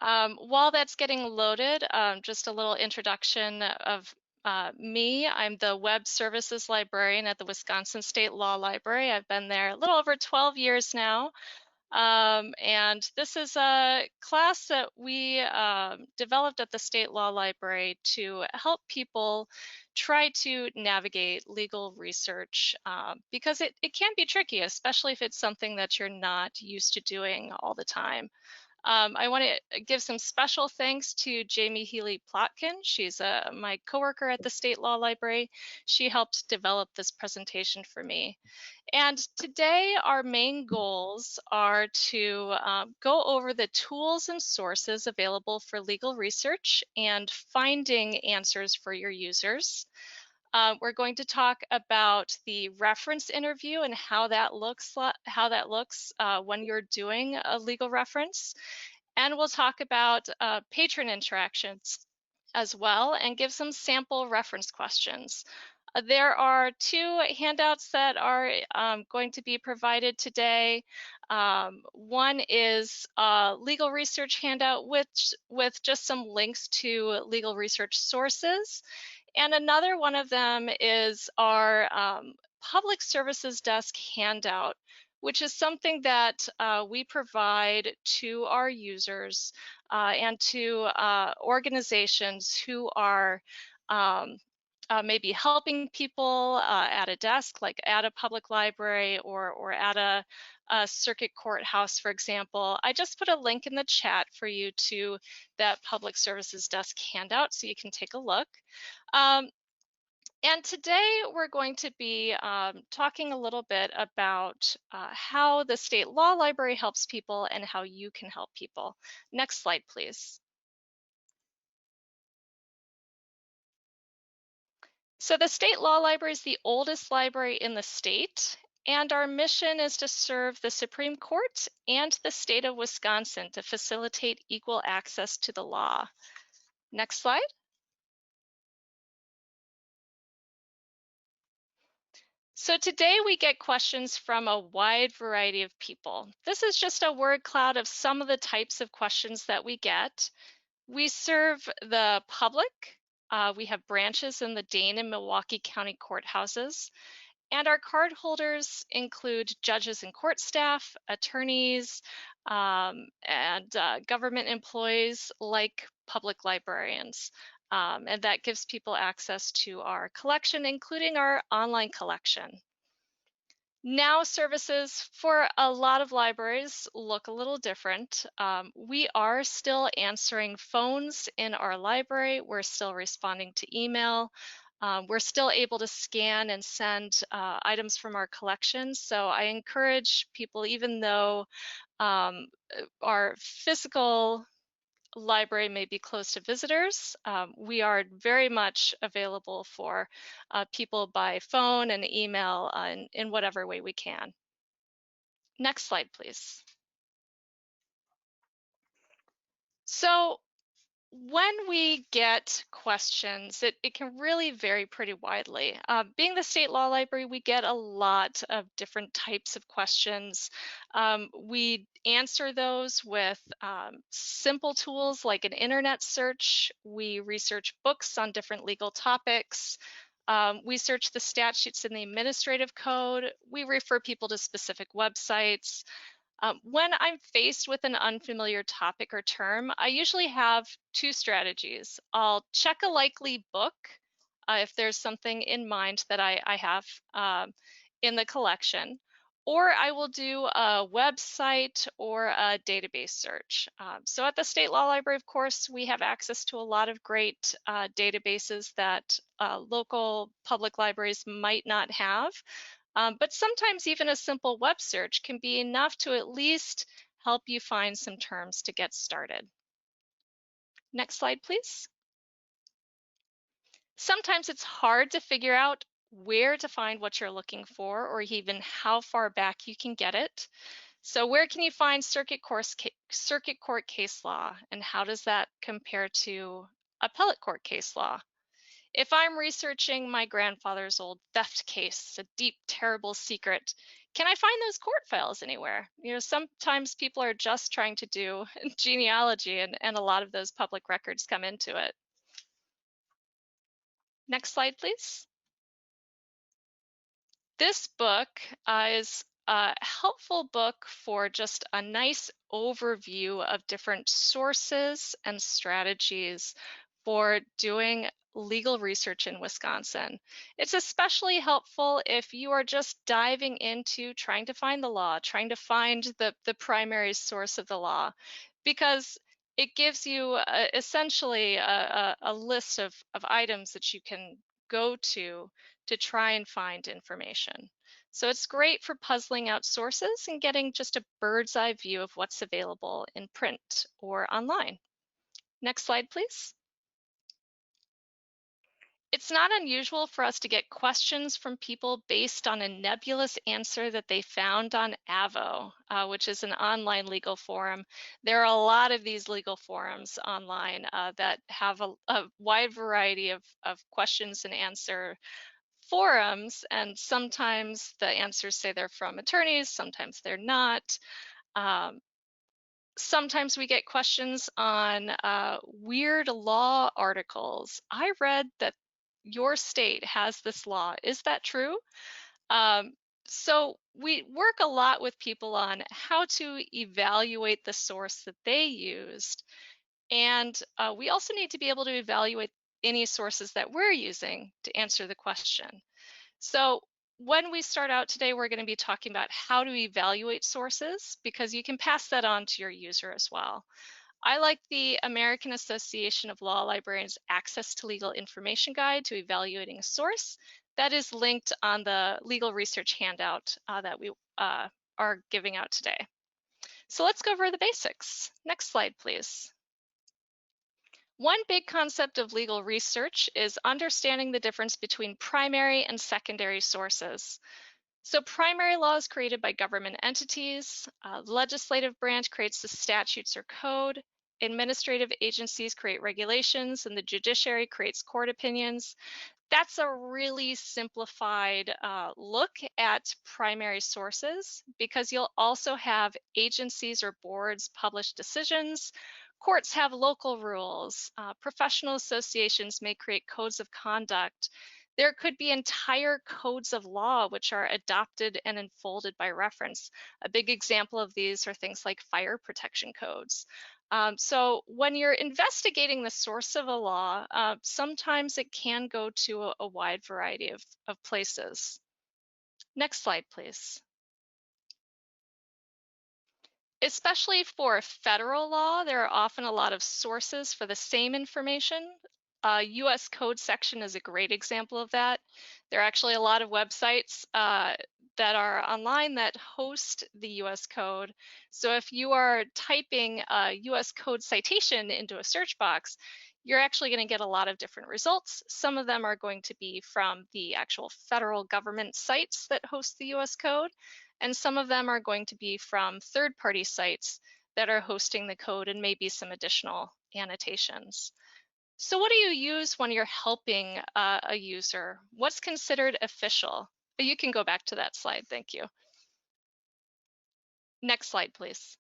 While that's getting loaded, just a little introduction of me. I'm the Web Services Librarian at the Wisconsin State Law Library. I've been there a little over 12 years now. And this is a class that we developed at the State Law Library to help people try to navigate legal research because it can be tricky, especially if it's something that you're not used to doing all the time. I want to give some special thanks to Jamie Healy Plotkin. She's my coworker at the State Law Library. She helped develop this presentation for me. And today our main goals are to go over the tools and sources available for legal research and finding answers for your users. We're going to talk about the reference interview and how that looks when you're doing a legal reference. And we'll talk about patron interactions as well and give some sample reference questions. There are two handouts that are going to be provided today. One is a legal research handout with just some links to legal research sources. And another one of them is our public services desk handout, which is something that we provide to our users and to organizations who are maybe helping people at a desk, like at a public library or at a circuit courthouse, for example. I just put a link in the chat for you to that public services desk handout so you can take a look. And today we're going to be talking a little bit about how the State Law Library helps people and how you can help people. Next slide, please. So the State Law Library is the oldest library in the state, and our mission is to serve the Supreme Court and the state of Wisconsin to facilitate equal access to the law. Next slide. So today we get questions from a wide variety of people. This is just a word cloud of some of the types of questions that we get. We serve the public. We have branches in the Dane and Milwaukee County courthouses. And our card holders include judges and court staff, attorneys, and government employees like public librarians. And that gives people access to our collection, including our online collection. Now services for a lot of libraries look a little different. We are still answering phones in our library. We're still responding to email. We're still able to scan and send items from our collection. So I encourage people, even though our physical library may be closed to visitors, we are very much available for people by phone and email in whatever way we can. Next slide, please. So when we get questions, it can really vary pretty widely. Being the State Law Library, we get a lot of different types of questions. We answer those with simple tools like an internet search. We research books on different legal topics. We search the statutes in the administrative code. We refer people to specific websites. When I'm faced with an unfamiliar topic or term, I usually have two strategies. I'll check a likely book if there's something in mind that I have in the collection, or I will do a website or a database search. So at the State Law Library, of course, we have access to a lot of great databases that local public libraries might not have. But sometimes even a simple web search can be enough to at least help you find some terms to get started. Next slide, please. Sometimes it's hard to figure out where to find what you're looking for or even how far back you can get it. So where can you find circuit court case law, and how does that compare to appellate court case law? If I'm researching my grandfather's old theft case, a deep, terrible secret, can I find those court files anywhere? Sometimes people are just trying to do genealogy, and a lot of those public records come into it. Next slide, please. This book is a helpful book for just a nice overview of different sources and strategies for doing legal research in Wisconsin. It's especially helpful if you are just diving into trying to find the law, trying to find the primary source of the law, because it gives you essentially a list of items that you can go to try and find information. So it's great for puzzling out sources and getting just a bird's eye view of what's available in print or online. Next slide, please. It's not unusual for us to get questions from people based on a nebulous answer that they found on Avvo, which is an online legal forum. There are a lot of these legal forums online that have a wide variety of questions and answer forums, and sometimes the answers say they're from attorneys, sometimes they're not. Um, Sometimes we get questions on weird law articles. I read that your state has this law. Is that true? Um, so we work a lot with people on how to evaluate the source that they used. And we also need to be able to evaluate any sources that we're using to answer the question. So when we start out today, we're going to be talking about how to evaluate sources, because you can pass that on to your user as well. I like the American Association of Law Librarians Access to Legal Information Guide to Evaluating a Source. That is linked on the legal research handout that we are giving out today. So let's go over the basics. Next slide, please. One big concept of legal research is understanding the difference between primary and secondary sources. So primary law is created by government entities. The legislative branch creates the statutes or code. Administrative agencies create regulations, and the judiciary creates court opinions. That's a really simplified look at primary sources, because you'll also have agencies or boards publish decisions. Courts have local rules. Professional associations may create codes of conduct. There could be entire codes of law which are adopted and unfolded by reference. A big example of these are things like fire protection codes. So when you're investigating the source of a law, sometimes it can go to a wide variety of places. Next slide, please. Especially for federal law, there are often a lot of sources for the same information. US Code section is a great example of that. There are actually a lot of websites that are online that host the US Code. So if you are typing a US Code citation into a search box, you're actually going to get a lot of different results. Some of them are going to be from the actual federal government sites that host the US Code, and some of them are going to be from third-party sites that are hosting the code and maybe some additional annotations. So what do you use when you're helping a user? What's considered official? You can go back to that slide, thank you. Next slide, please.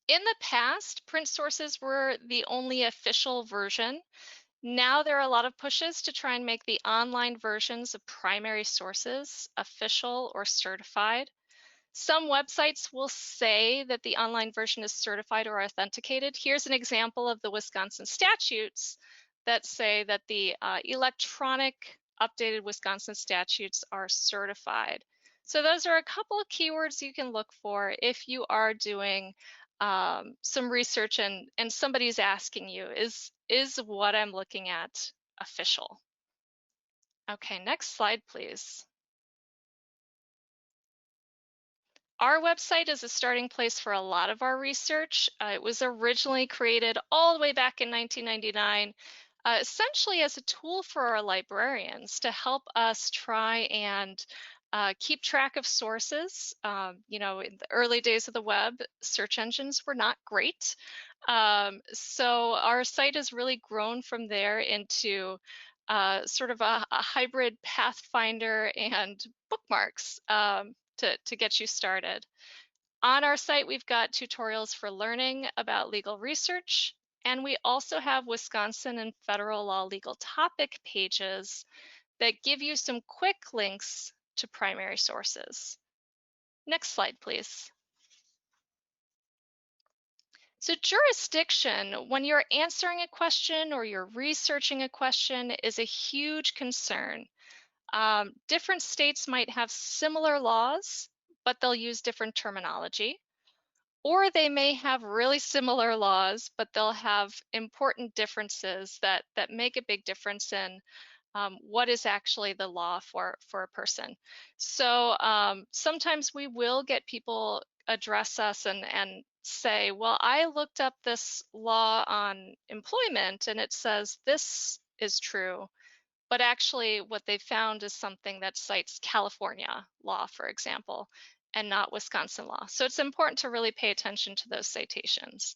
In the past, print sources were the only official version. Now there are a lot of pushes to try and make the online versions of primary sources official or certified. Some websites will say that the online version is certified or authenticated. Here's an example of the Wisconsin statutes that say that the electronic updated Wisconsin statutes are certified. So those are a couple of keywords you can look for if you are doing some research and somebody's asking you, is what I'm looking at official? Okay, next slide, please. Our website is a starting place for a lot of our research. It was originally created all the way back in 1999, essentially as a tool for our librarians to help us try and keep track of sources. In the early days of the web, search engines were not great. So our site has really grown from there into sort of a hybrid Pathfinder and bookmarks to get you started. On our site, we've got tutorials for learning about legal research, and we also have Wisconsin and federal law legal topic pages that give you some quick links to primary sources. Next slide, please. So jurisdiction, when you're answering a question or you're researching a question, is a huge concern. Different states might have similar laws, but they'll use different terminology. Or they may have really similar laws, but they'll have important differences that make a big difference in what is actually the law for a person. So sometimes we will get people address us and say, well, I looked up this law on employment and it says this is true. But actually, what they found is something that cites California law, for example, and not Wisconsin law. So it's important to really pay attention to those citations.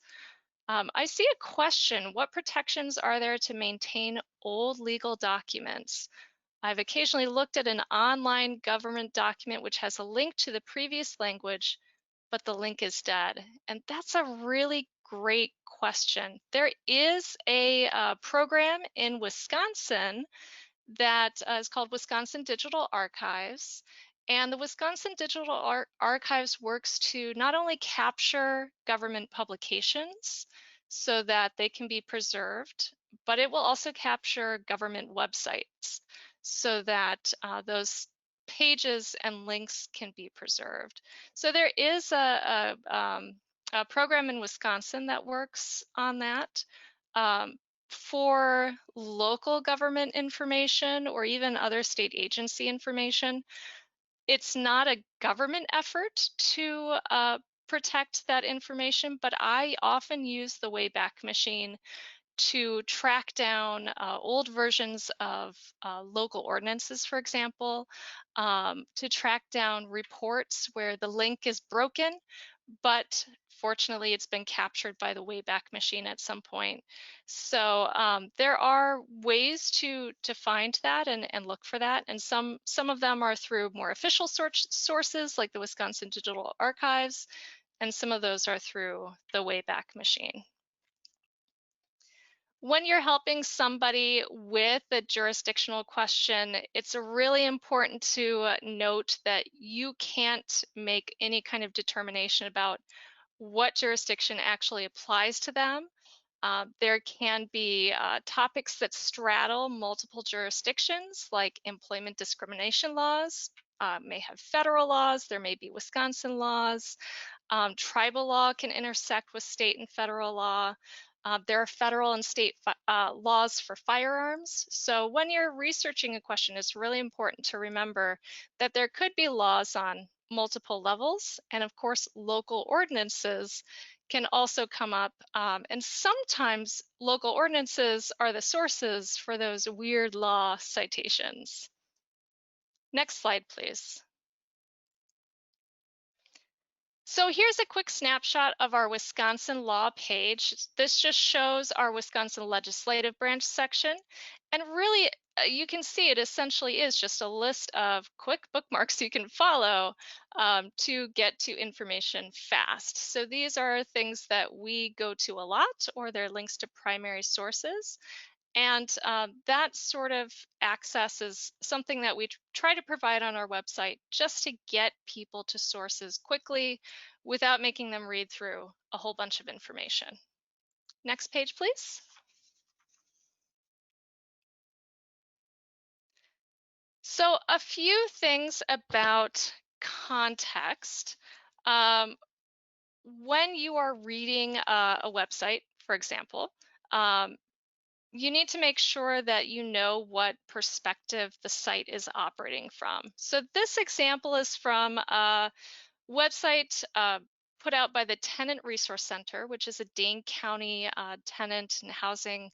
I see a question. What protections are there to maintain old legal documents? I've occasionally looked at an online government document which has a link to the previous language, but the link is dead. And that's a really great question. There is a program in Wisconsin that is called Wisconsin Digital Archives. And the Wisconsin Digital Archives works to not only capture government publications so that they can be preserved, but it will also capture government websites so that those pages and links can be preserved. So there is a program in Wisconsin that works on that. For local government information or even other state agency information, it's not a government effort to protect that information, but I often use the Wayback Machine to track down old versions of local ordinances, for example, to track down reports where the link is broken, but fortunately it's been captured by the Wayback Machine at some point. So there are ways to find that and look for that, and some of them are through more official sources like the Wisconsin Digital Archives, and some of those are through the Wayback Machine. When you're helping somebody with a jurisdictional question, it's really important to note that you can't make any kind of determination about what jurisdiction actually applies to them. There can be topics that straddle multiple jurisdictions, like employment discrimination laws, may have federal laws, there may be Wisconsin laws. Tribal law can intersect with state and federal law. There are federal and state laws for firearms. So when you're researching a question, it's really important to remember that there could be laws on multiple levels. And of course, local ordinances can also come up. And sometimes local ordinances are the sources for those weird law citations. Next slide, please. So here's a quick snapshot of our Wisconsin law page. This just shows our Wisconsin legislative branch section. And really, you can see it essentially is just a list of quick bookmarks you can follow to get to information fast. So these are things that we go to a lot, or they're links to primary sources. And that sort of access is something that we try to provide on our website just to get people to sources quickly without making them read through a whole bunch of information. Next page, please. So a few things about context. When you are reading a website, for example, you need to make sure that you know what perspective the site is operating from. So this example is from a website put out by the Tenant Resource Center, which is a Dane County tenant and housing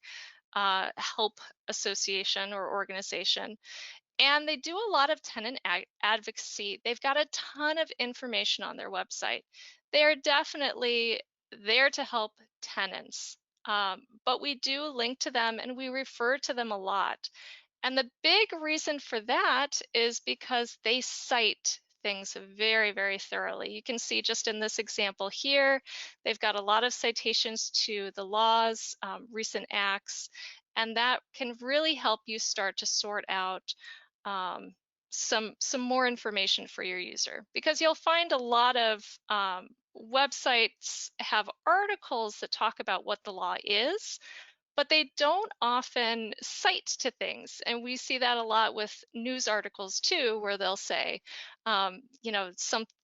help association or organization. And they do a lot of tenant advocacy. They've got a ton of information on their website. They are definitely there to help tenants. But we do link to them and we refer to them a lot. And the big reason for that is because they cite things very, very thoroughly. You can see just in this example here, they've got a lot of citations to the laws, recent acts, and that can really help you start to sort out um, some more information for your user, because you'll find a lot of websites have articles that talk about what the law is, but they don't often cite to things. And we see that a lot with news articles too, where they'll say,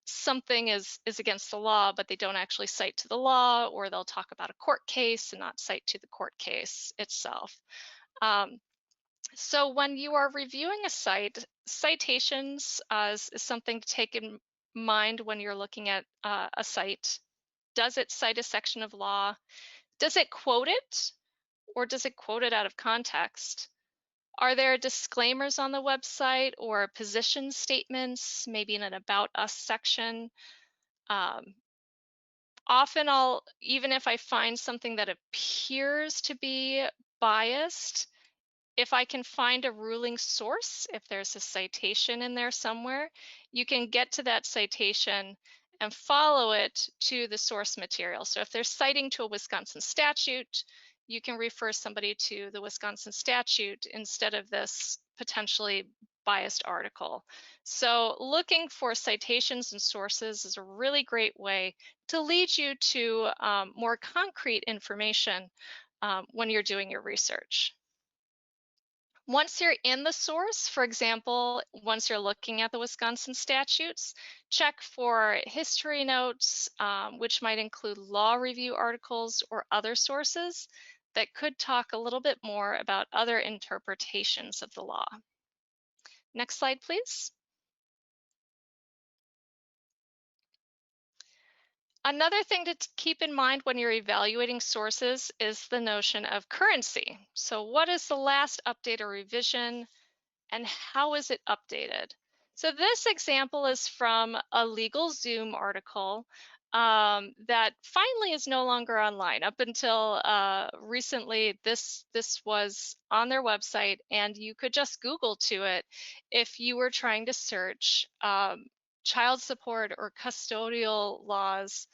something is against the law, but they don't actually cite to the law, or they'll talk about a court case and not cite to the court case itself. Um, so when you are reviewing a site, citations is something to take in mind when you're looking at a site. Does it cite a section of law? Does it quote it? Or does it quote it out of context? Are there disclaimers on the website or position statements, maybe in an About Us section? Um, Often even if I find something that appears to be biased, if I can find a ruling source, if there's a citation in there somewhere, you can get to that citation and follow it to the source material. So if they're citing to a Wisconsin statute, you can refer somebody to the Wisconsin statute instead of this potentially biased article. So looking for citations and sources is a really great way to lead you to more concrete information when you're doing your research. Once you're in the source, for example, once you're looking at the Wisconsin statutes, check for history notes, which might include law review articles or other sources that could talk a little bit more about other interpretations of the law. Next slide, please. Another thing to keep in mind when you're evaluating sources is the notion of currency. So what is the last update or revision, and how is it updated? So this example is from a LegalZoom article that finally is no longer online. Up until recently, this was on their website, and you could just Google to it if you were trying to search child support or custodial laws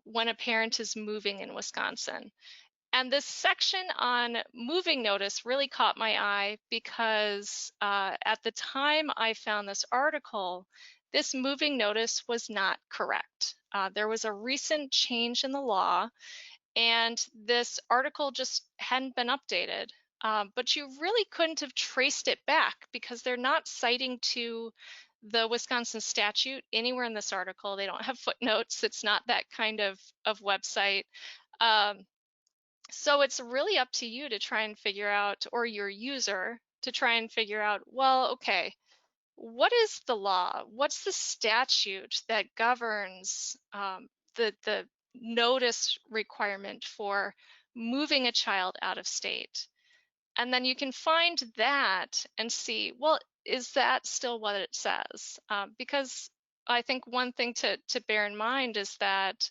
when a parent is moving in Wisconsin. And this section on moving notice really caught my eye because at the time I found this article, this moving notice was not correct. There was a recent change in the law, and this article just hadn't been updated. But you really couldn't have traced it back because they're not citing to the Wisconsin statute anywhere in this article. They don't have footnotes. It's not that kind of website. Um, so it's really up to you to try and figure out, or your user to try and figure out, well, okay, what is the law? What's the statute that governs the notice requirement for moving a child out of state? And then you can find that and see, well, is that still what it says? Because I think one thing to bear in mind is that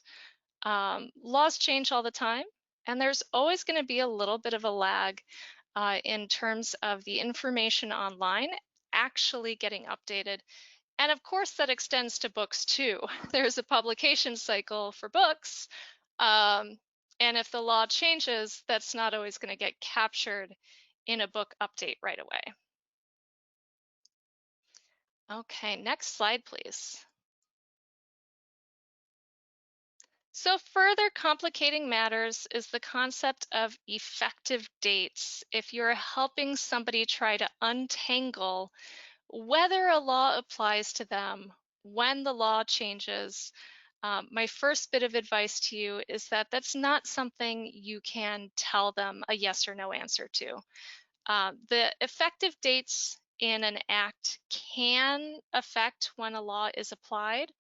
laws change all the time, and there's always going to be a little bit of a lag in terms of the information online actually getting updated. And of course, that extends to books too. There's a publication cycle for books. Um, and if the law changes, that's not always going to get captured in a book update right away. Okay, next slide, please. So further complicating matters is the concept of effective dates. If you're helping somebody try to untangle whether a law applies to them, when the law changes, my first bit of advice to you is that that's not something you can tell them a yes or no answer to. The effective dates in an act can affect when a law is applied.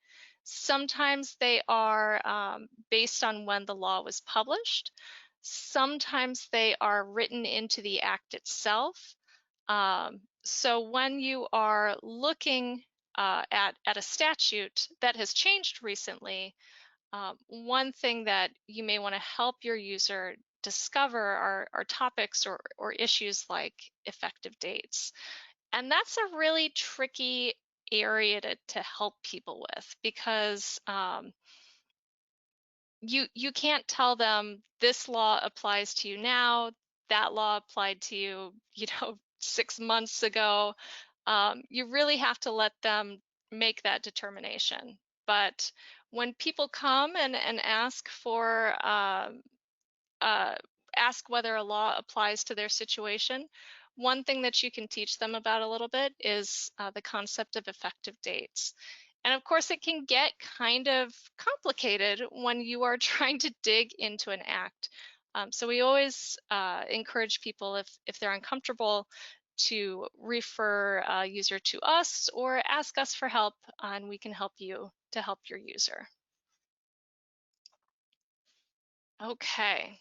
Sometimes they are based on when the law was published. Sometimes they are written into the act itself. So when you are looking at a statute that has changed recently, one thing that you may want to help your user discover are topics or issues like effective dates. And that's a really tricky area to help people with, because you can't tell them this law applies to you now, that law applied to you, 6 months ago. You really have to let them make that determination. But when people come and ask for uh, ask whether a law applies to their situation, one thing that you can teach them about a little bit is the concept of effective dates. And of course, it can get kind of complicated when you are trying to dig into an act. So we always encourage people, if they're uncomfortable, to refer a user to us or ask us for help, and we can help you to help your user. Okay,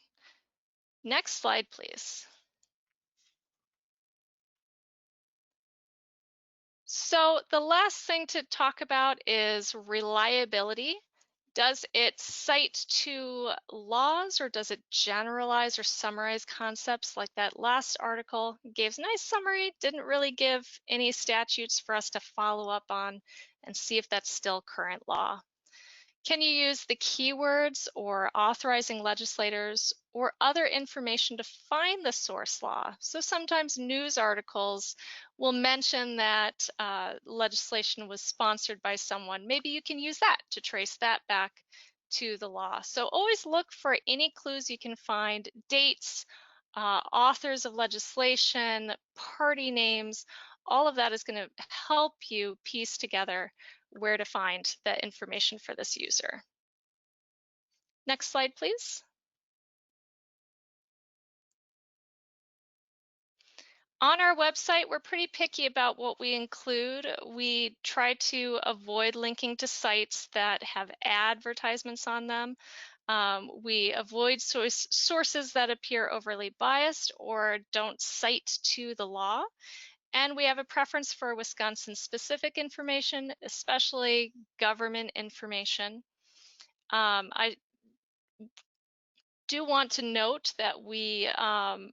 next slide, please. So the last thing to talk about is reliability. Does it cite to laws, or does it generalize or summarize concepts? Like that last article gave a nice summary, didn't really give any statutes for us to follow up on and see if that's still current law. Can you use the keywords or authorizing legislators or other information to find the source law? So sometimes news articles will mention that legislation was sponsored by someone. Maybe you can use that to trace that back to the law. So always look for any clues you can find: dates, authors of legislation, party names. All of that is going to help you piece together where to find that information for this user. Next slide, please. On our website, we're pretty picky about what we include. We try to avoid linking to sites that have advertisements on them. We avoid sources that appear overly biased or don't cite to the law. And we have a preference for Wisconsin-specific information, especially government information. I do want to note that we, and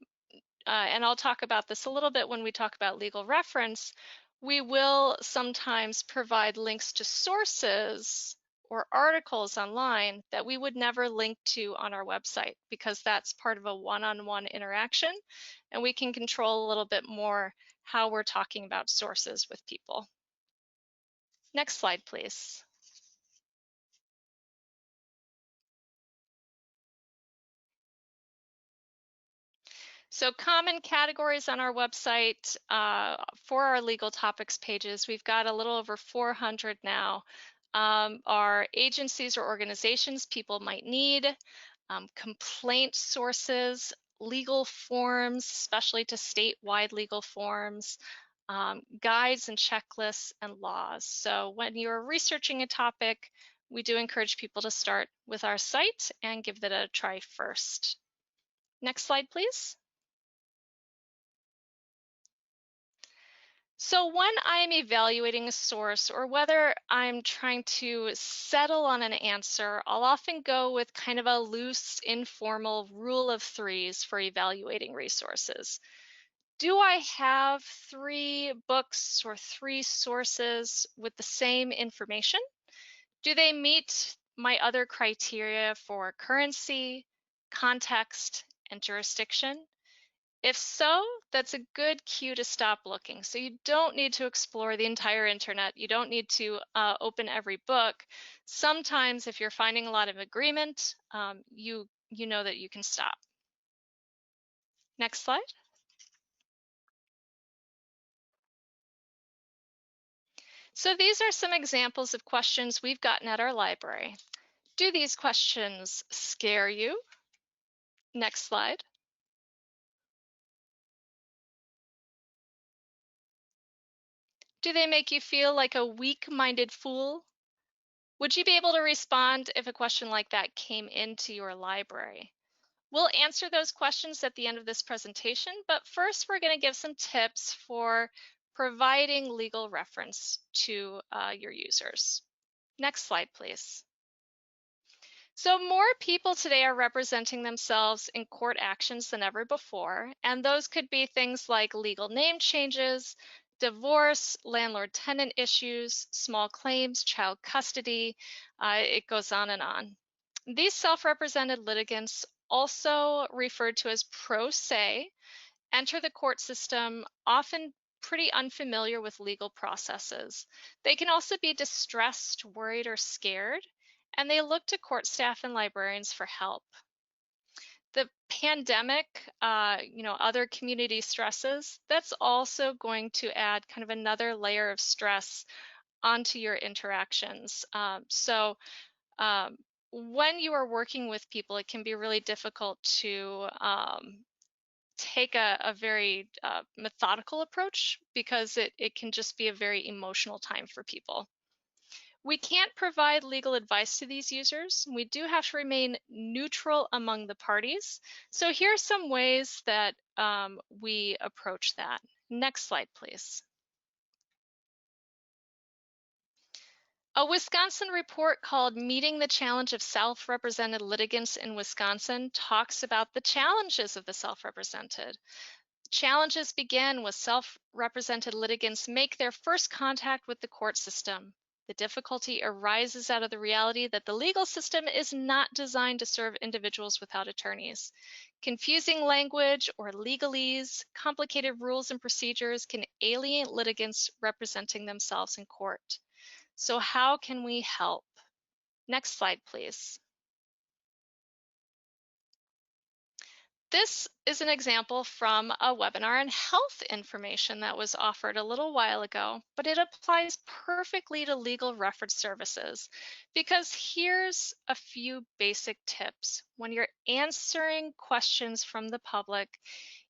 I'll talk about this a little bit when we talk about legal reference, we will sometimes provide links to sources or articles online that we would never link to on our website, because that's part of a one-on-one interaction, and we can control a little bit more how we're talking about sources with people. Next slide, please. So common categories on our website for our legal topics pages, we've got a little over 400 now, are agencies or organizations people might need, complaint sources, legal forms, especially to statewide legal forms, guides and checklists, and laws. So when you're researching a topic, we do encourage people to start with our site and give that a try first. Next slide, please. So when I'm evaluating a source, or whether I'm trying to settle on an answer, I'll often go with kind of a loose, informal rule of threes for evaluating resources. Do I have 3 books or 3 sources with the same information? Do they meet my other criteria for currency, context, and jurisdiction? If so, that's a good cue to stop looking. So you don't need to explore the entire internet. You don't need to open every book. Sometimes if you're finding a lot of agreement, you know that you can stop. Next slide. So these are some examples of questions we've gotten at our library. Do these questions scare you? Next slide. Do they make you feel like a weak-minded fool? Would you be able to respond if a question like that came into your library? We'll answer those questions at the end of this presentation, but first we're going to give some tips for providing legal reference to your users. Next slide, please. So more people today are representing themselves in court actions than ever before, and those could be things like legal name changes, divorce, landlord-tenant issues, small claims, child custody. It goes on and on. These self-represented litigants, also referred to as pro se, enter the court system often pretty unfamiliar with legal processes. They can also be distressed, worried, or scared, and they look to court staff and librarians for help. The pandemic, other community stresses, that's also going to add kind of another layer of stress onto your interactions. Um, when you are working with people, it can be really difficult to take a very methodical approach because it can just be a very emotional time for people. We can't provide legal advice to these users. We do have to remain neutral among the parties. So here are some ways that we approach that. Next slide, please. A Wisconsin report called Meeting the Challenge of Self-Represented Litigants in Wisconsin talks about the challenges of the self-represented. Challenges begin when self-represented litigants make their first contact with the court system. The difficulty arises out of the reality that the legal system is not designed to serve individuals without attorneys. Confusing language or legalese, complicated rules and procedures can alienate litigants representing themselves in court. So how can we help? Next slide, please. This is an example from a webinar on health information that was offered a little while ago, but it applies perfectly to legal reference services because here's a few basic tips. When you're answering questions from the public,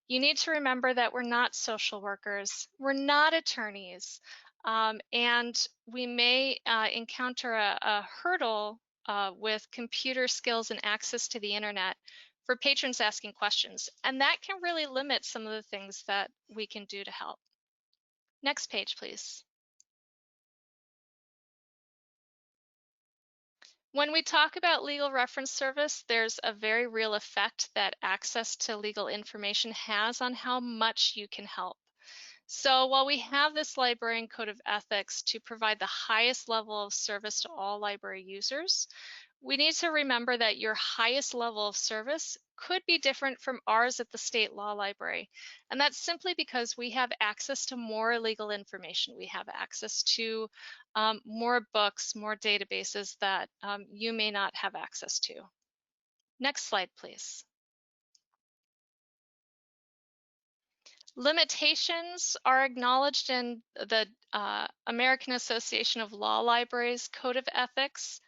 you need to remember that we're not social workers, we're not attorneys, and we may encounter a hurdle with computer skills and access to the internet for patrons asking questions, and that can really limit some of the things that we can do to help. Next page, please. When we talk about legal reference service, there's a very real effect that access to legal information has on how much you can help. So while we have this librarian code of ethics to provide the highest level of service to all library users, we need to remember that your highest level of service could be different from ours at the state law library. And that's simply because we have access to more legal information. We have access to more books, more databases that you may not have access to. Next slide, please. Limitations are acknowledged in the American Association of Law Libraries Code of Ethics.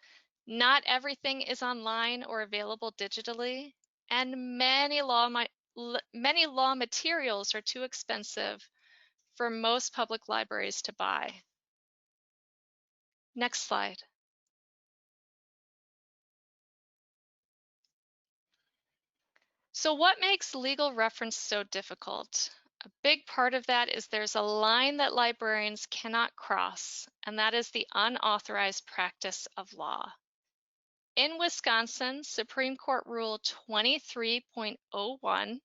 Not everything is online or available digitally, and many law materials are too expensive for most public libraries to buy. Next slide. So what makes legal reference so difficult? A big part of that is there's a line that librarians cannot cross, and that is the unauthorized practice of law. In Wisconsin, Supreme Court Rule 23.01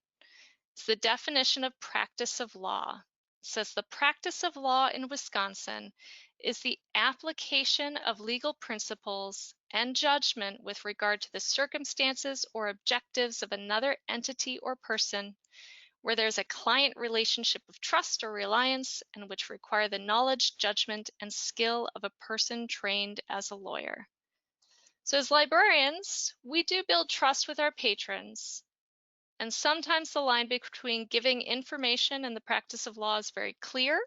is the definition of practice of law. It says the practice of law in Wisconsin is the application of legal principles and judgment with regard to the circumstances or objectives of another entity or person where there's a client relationship of trust or reliance and which require the knowledge, judgment, and skill of a person trained as a lawyer. So as librarians, we do build trust with our patrons, and sometimes the line between giving information and the practice of law is very clear,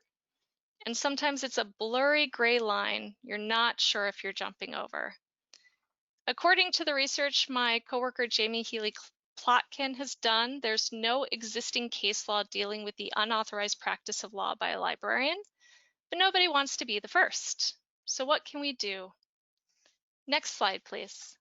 and sometimes it's a blurry gray line you're not sure if you're jumping over. According to the research my coworker Jamie Healy-Plotkin has done, there's no existing case law dealing with the unauthorized practice of law by a librarian, but nobody wants to be the first. So what can we do? Next slide, please.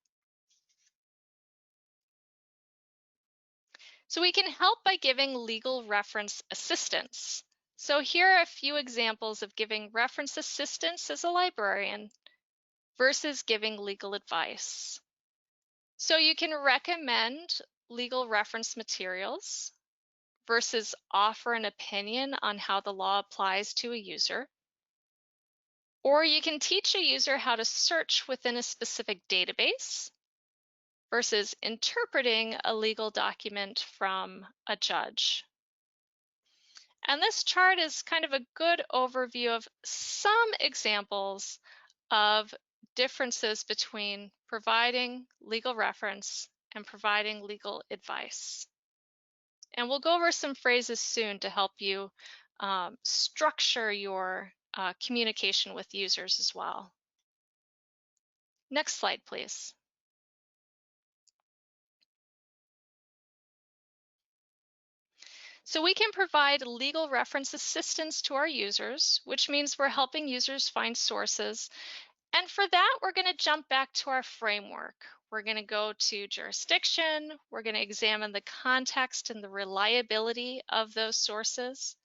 So we can help by giving legal reference assistance. So here are a few examples of giving reference assistance as a librarian versus giving legal advice. So you can recommend legal reference materials versus offer an opinion on how the law applies to a user. Or you can teach a user how to search within a specific database versus interpreting a legal document from a judge. And this chart is kind of a good overview of some examples of differences between providing legal reference and providing legal advice. And we'll go over some phrases soon to help you structure your communication with users as well. Next slide, please. So we can provide legal reference assistance to our users, which means we're helping users find sources. And for that, we're going to jump back to our framework. We're going to go to jurisdiction. We're going to examine the context and the reliability of those sources.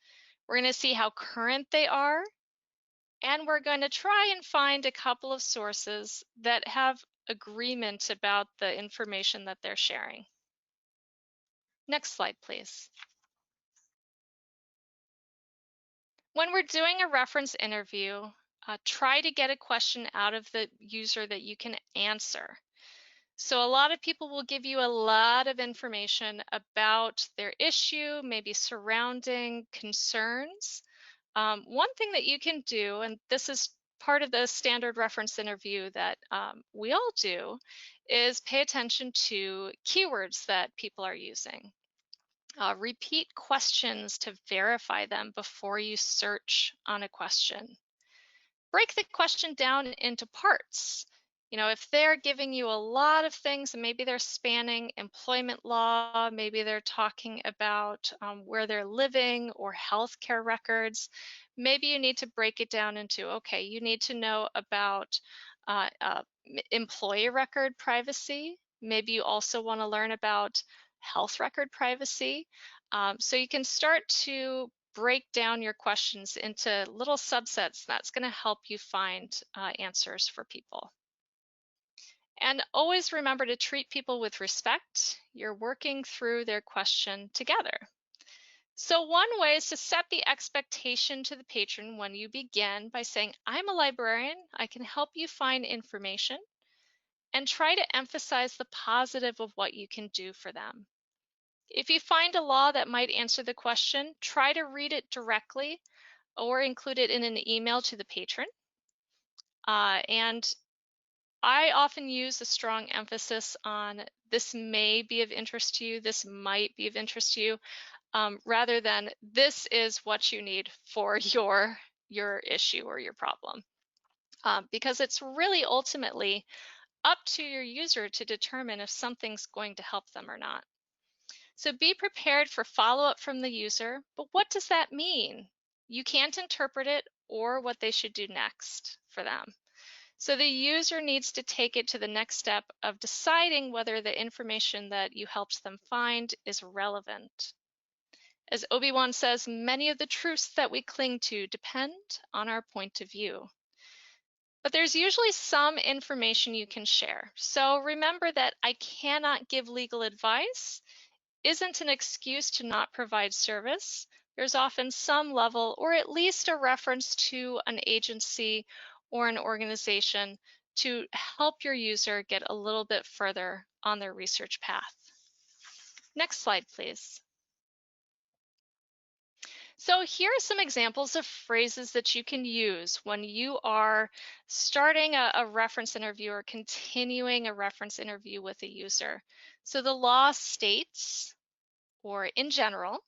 We're going to see how current they are. And we're going to try and find a couple of sources that have agreement about the information that they're sharing. Next slide, please. When we're doing a reference interview, try to get a question out of the user that you can answer. So a lot of people will give you a lot of information about their issue, maybe surrounding concerns. One thing that you can do, and this is part of the standard reference interview that we all do, is pay attention to keywords that people are using. Repeat questions to verify them before you search on a question. Break the question down into parts. You know, if they're giving you a lot of things and maybe they're spanning employment law, maybe they're talking about where they're living or healthcare records, maybe you need to break it down into, okay, you need to know about employee record privacy. Maybe you also want to learn about health record privacy. So you can start to break down your questions into little subsets. That's going to help you find answers for people. And always remember to treat people with respect. You're working through their question together. So one way is to set the expectation to the patron when you begin by saying, I'm a librarian, I can help you find information, and try to emphasize the positive of what you can do for them. If you find a law that might answer the question, try to read it directly or include it in an email to the patron. And I often use a strong emphasis on this may be of interest to you, this might be of interest to you, rather than this is what you need for your issue or your problem. Because it's really ultimately up to your user to determine if something's going to help them or not. So be prepared for follow-up from the user, but what does that mean? You can't interpret it or what they should do next for them. So the user needs to take it to the next step of deciding whether the information that you helped them find is relevant. As Obi-Wan says, many of the truths that we cling to depend on our point of view. But there's usually some information you can share. So remember that I cannot give legal advice isn't an excuse to not provide service. There's often some level or at least a reference to an agency or an organization to help your user get a little bit further on their research path. Next slide, please. So here are some examples of phrases that you can use when you are starting a reference interview or continuing a reference interview with a user. So the law states, or in general,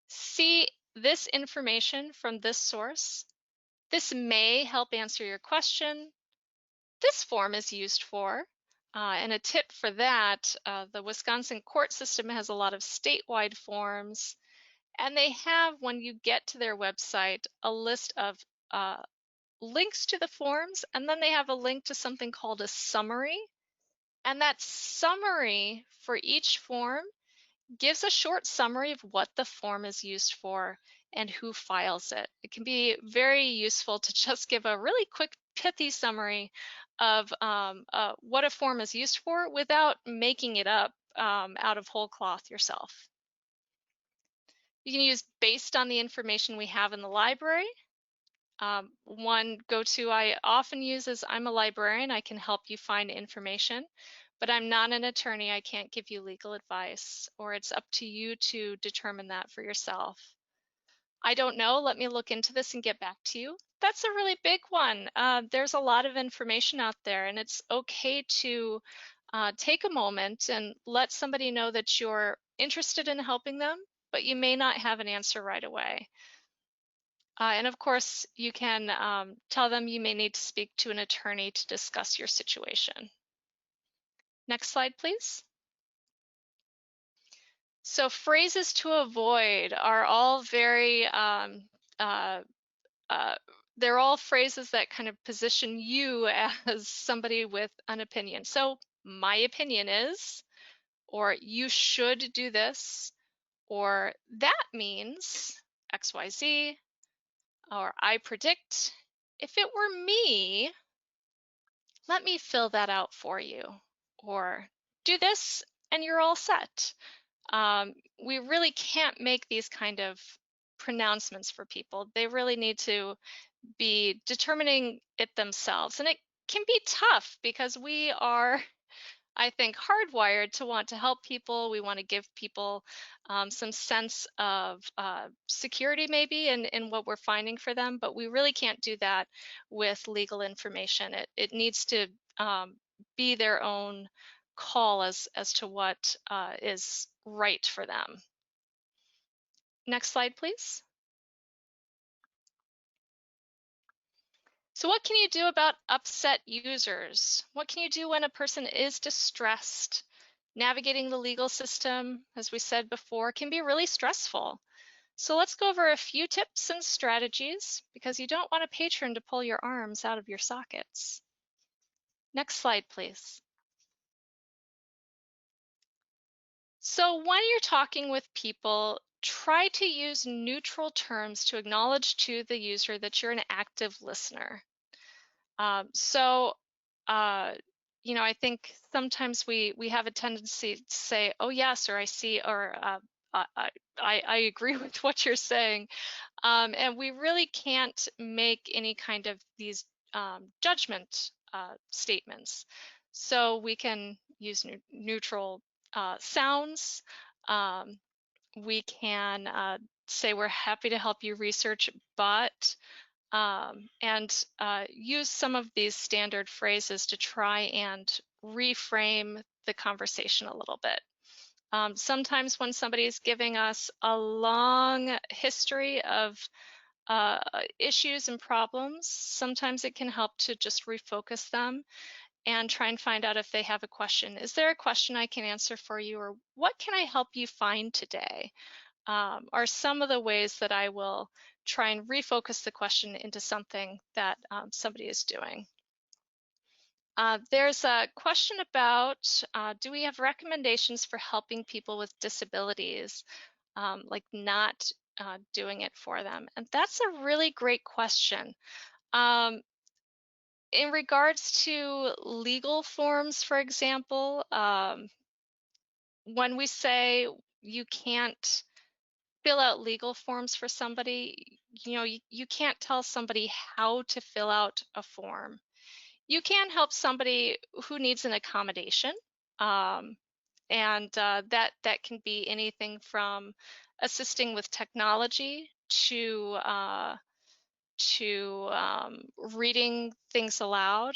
see this information from this source. This may help answer your question. This form is used for. And a tip for that, the Wisconsin court system has a lot of statewide forms. And they have, when you get to their website, a list of links to the forms. And then they have a link to something called a summary. And that summary for each form gives a short summary of what the form is used for and who files it. It can be very useful to just give a really quick, pithy summary of what a form is used for without making it up out of whole cloth yourself. You can use based on the information we have in the library. One go-to I often use is I'm a librarian, I can help you find information, but I'm not an attorney, I can't give you legal advice, or it's up to you to determine that for yourself. I don't know, let me look into this and get back to you. That's a really big one. There's a lot of information out there, and it's okay to take a moment and let somebody know that you're interested in helping them, but you may not have an answer right away. And of course, you can tell them you may need to speak to an attorney to discuss your situation. Next slide, please. So phrases to avoid are all very, uh, uh, they're all phrases that kind of position you as somebody with an opinion. So my opinion is, or you should do this, or that means XYZ, or I predict. If it were me, let me fill that out for you, or do this and you're all set. We really can't make these kind of pronouncements for people. They really need to be determining it themselves. And it can be tough because we are, I think, hardwired to want to help people. We want to give people some sense of security, maybe, in what we're finding for them, but we really can't do that with legal information. It needs to be their own call as to what is right for them. Next slide, please. So what can you do about upset users? What can you do when a person is distressed? Navigating the legal system, as we said before, can be really stressful. So let's go over a few tips and strategies because you don't want a patron to pull your arms out of your sockets. Next slide, please. So when you're talking with people, try to use neutral terms to acknowledge to the user that you're an active listener. So, I think sometimes we have a tendency to say, "Oh yes," or "I see," or I agree with what you're saying," and we really can't make any kind of these judgment statements. So we can use neutral sounds. Um, we can say we're happy to help you research, but and use some of these standard phrases to try and reframe the conversation a little bit. Sometimes when somebody is giving us a long history of issues and problems, sometimes it can help to just refocus them and try and find out if they have a question. Is there a question I can answer for you, or what can I help you find today? Are some of the ways that I will try and refocus the question into something that somebody is doing. There's a question about, do we have recommendations for helping people with disabilities, like not doing it for them? And that's a really great question. In regards to legal forms, for example, when we say you can't fill out legal forms for somebody, you can't tell somebody how to fill out a form. You can help somebody who needs an accommodation, um, and that can be anything from assisting with technology to reading things aloud,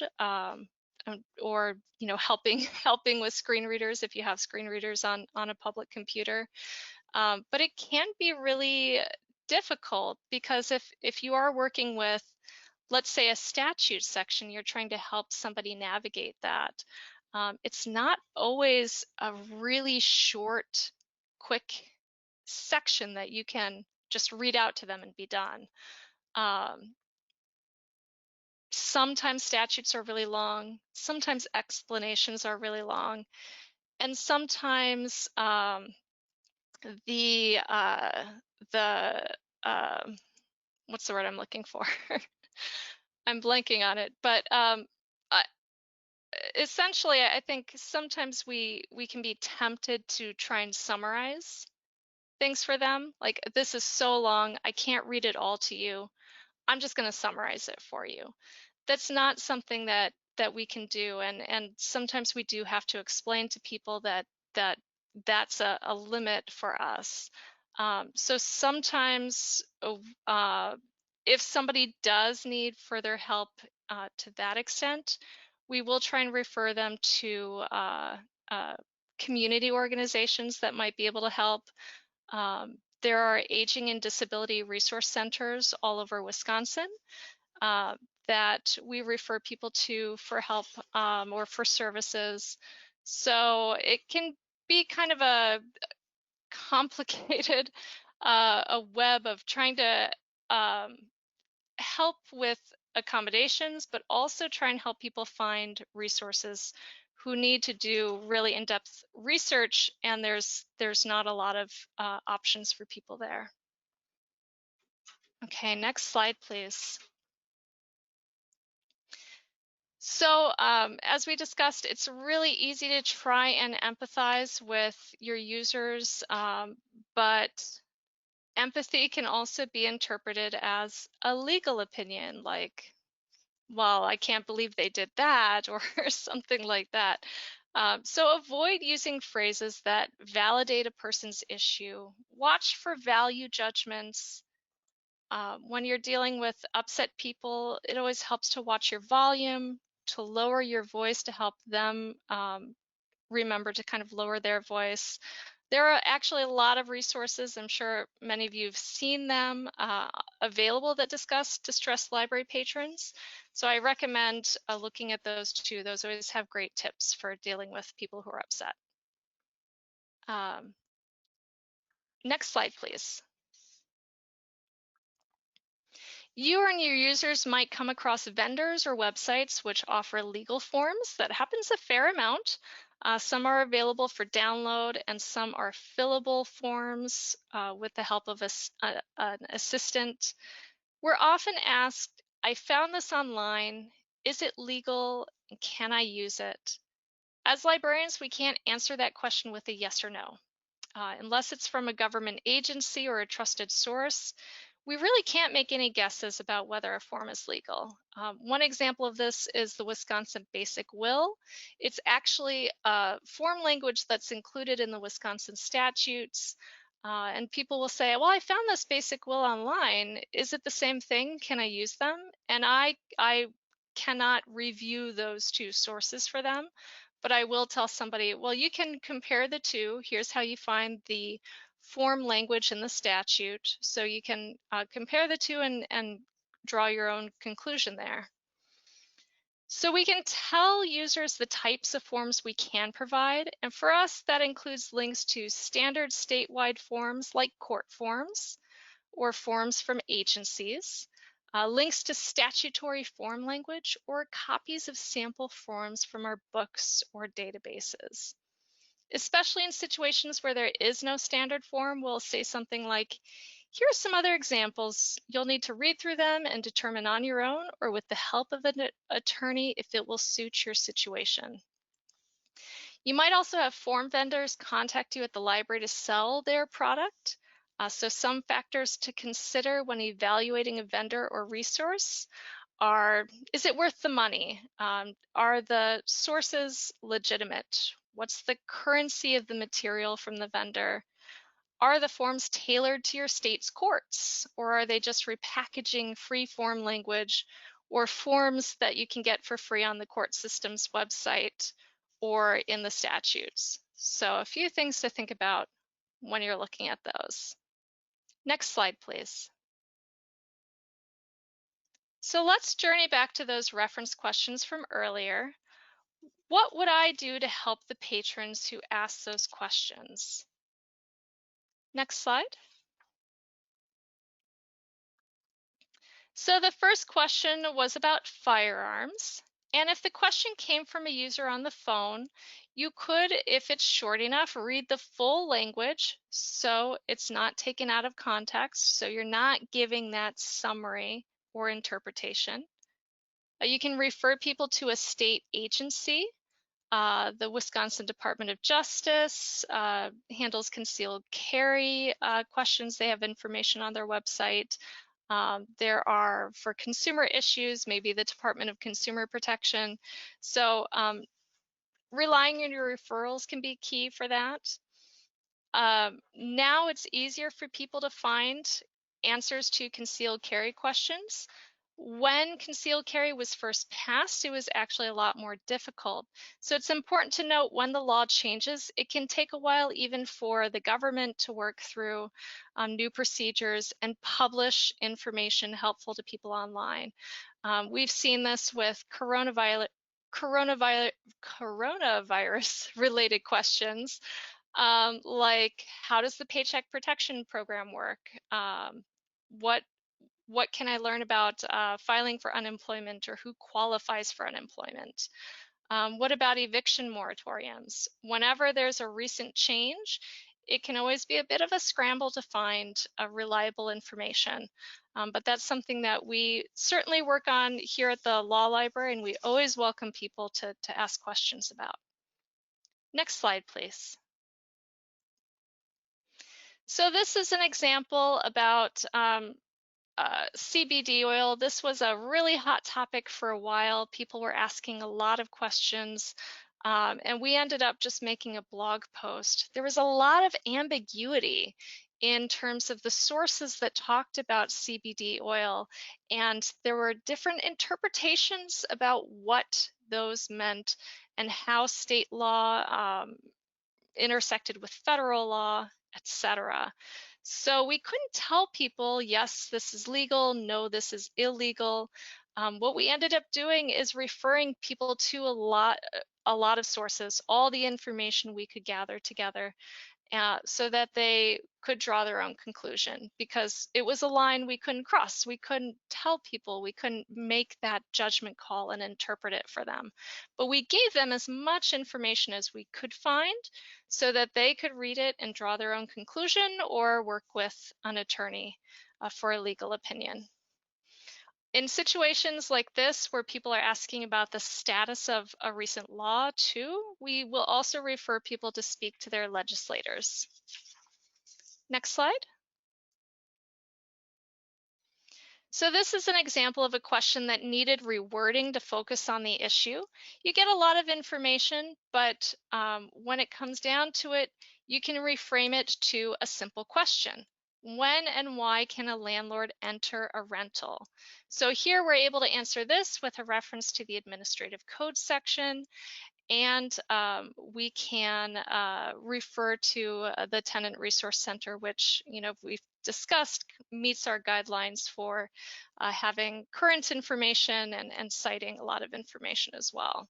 or helping helping with screen readers if you have screen readers on a public computer. But it can be really difficult because if you are working with, let's say, a statute section, you're trying to help somebody navigate that. It's not always a really short, quick section that you can just read out to them and be done. Sometimes statutes are really long, sometimes explanations are really long, and sometimes the the what's the word I'm looking for? I'm blanking on it, but essentially, I think sometimes we can be tempted to try and summarize things for them. Like, this is so long, I can't read it all to you. I'm just going to summarize it for you. That's not something that we can do, and sometimes we do have to explain to people that that's a limit for us. So sometimes if somebody does need further help to that extent, we will try and refer them to uh, community organizations that might be able to help. There are aging and disability resource centers all over Wisconsin uh, that we refer people to for help or for services. So it can be kind of a complicated a web of trying to um, help with accommodations, but also try and help people find resources who need to do really in-depth research, and there's not a lot of options for people there. Okay, next slide, please. So as we discussed, it's really easy to try and empathize with your users, but empathy can also be interpreted as a legal opinion, like, well, I can't believe they did that, or something like that. So avoid using phrases that validate a person's issue. Watch for value judgments. When you're dealing with upset people, it always helps to watch your volume, to lower your voice to help them remember to kind of lower their voice. There are actually a lot of resources, I'm sure many of you have seen them, available that discuss distressed library patrons. So I recommend looking at those too. Those always have great tips for dealing with people who are upset. Next slide, please. You and your users might come across vendors or websites which offer legal forms. That happens a fair amount. Some are available for download, and some are fillable forms with the help of an assistant. We're often asked, I found this online. Is it legal? Can I use it? As librarians, we can't answer that question with a yes or no. Unless it's from a government agency or a trusted source, we really can't make any guesses about whether a form is legal. One example of this is the Wisconsin Basic Will. It's actually a form language that's included in the Wisconsin statutes. And people will say, well, I found this Basic Will online. Is it the same thing? Can I use them? And I cannot review those two sources for them. But I will tell somebody, well, you can compare the two. Here's how you find the form language in the statute. So you can compare the two and draw your own conclusion there. So we can tell users the types of forms we can provide. And for us, that includes links to standard statewide forms like court forms or forms from agencies, links to statutory form language, or copies of sample forms from our books or databases. Especially in situations where there is no standard form, we'll say something like, here are some other examples. You'll need to read through them and determine on your own or with the help of an attorney if it will suit your situation. You might also have form vendors contact you at the library to sell their product. So some factors to consider when evaluating a vendor or resource are, is it worth the money? Are the sources legitimate? What's the currency of the material from the vendor? Are the forms tailored to your state's courts, or are they just repackaging free form language or forms that you can get for free on the court system's website or in the statutes? So a few things to think about when you're looking at those. Next slide, please. So let's journey back to those reference questions from earlier. What would I do to help the patrons who ask those questions? Next slide. So the first question was about firearms. And if the question came from a user on the phone, you could, if it's short enough, read the full language so it's not taken out of context, so you're not giving that summary or interpretation. You can refer people to a state agency. The Wisconsin Department of Justice handles concealed carry questions. They have information on their website. There are, for consumer issues, maybe the Department of Consumer Protection. So relying on your referrals can be key for that. Now it's easier for people to find answers to concealed carry questions. When concealed carry was first passed, it was actually a lot more difficult. So it's important to note when the law changes, it can take a while even for the government to work through new procedures and publish information helpful to people online. We've seen this with coronavirus related questions, like how does the Paycheck Protection Program work? What can I learn about filing for unemployment, or who qualifies for unemployment? What about eviction moratoriums? Whenever there's a recent change, it can always be a bit of a scramble to find reliable information. But that's something that we certainly work on here at the Law Library, and we always welcome people to ask questions about. Next slide, please. So this is an example about CBD oil. This was a really hot topic for a while. People were asking a lot of questions, and we ended up just making a blog post. There was a lot of ambiguity in terms of the sources that talked about CBD oil, and there were different interpretations about what those meant and how state law intersected with federal law, etc. So we couldn't tell people, yes, this is legal, no, this is illegal. What we ended up doing is referring people to a lot of sources, all the information we could gather together, so that they could draw their own conclusion, because it was a line we couldn't cross. We couldn't tell people, we couldn't make that judgment call and interpret it for them. But we gave them as much information as we could find so that they could read it and draw their own conclusion, or work with an attorney for a legal opinion. In situations like this, where people are asking about the status of a recent law too, we will also refer people to speak to their legislators. Next slide. So this is an example of a question that needed rewording to focus on the issue. You get a lot of information, but when it comes down to it, you can reframe it to a simple question. When and why can a landlord enter a rental? So here we're able to answer this with a reference to the administrative code section, and we can refer to the Tenant Resource Center, which, we've discussed, meets our guidelines for having current information and citing a lot of information as well.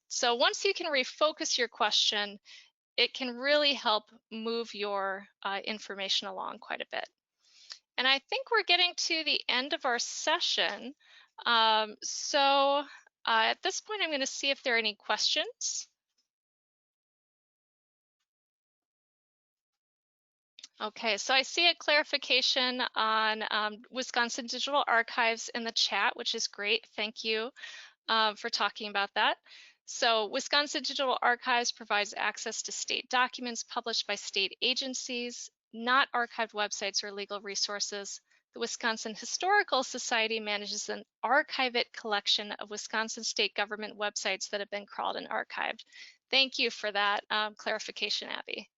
So once you can refocus your question, it can really help move your information along quite a bit. And I think we're getting to the end of our session. So at this point, I'm going to see if there are any questions. Okay, so I see a clarification on Wisconsin Digital Archives in the chat, which is great. Thank you for talking about that. So Wisconsin Digital Archives provides access to state documents published by state agencies, not archived websites or legal resources. The Wisconsin Historical Society manages an Archive It collection of Wisconsin state government websites that have been crawled and archived. Thank you for that clarification, Abby.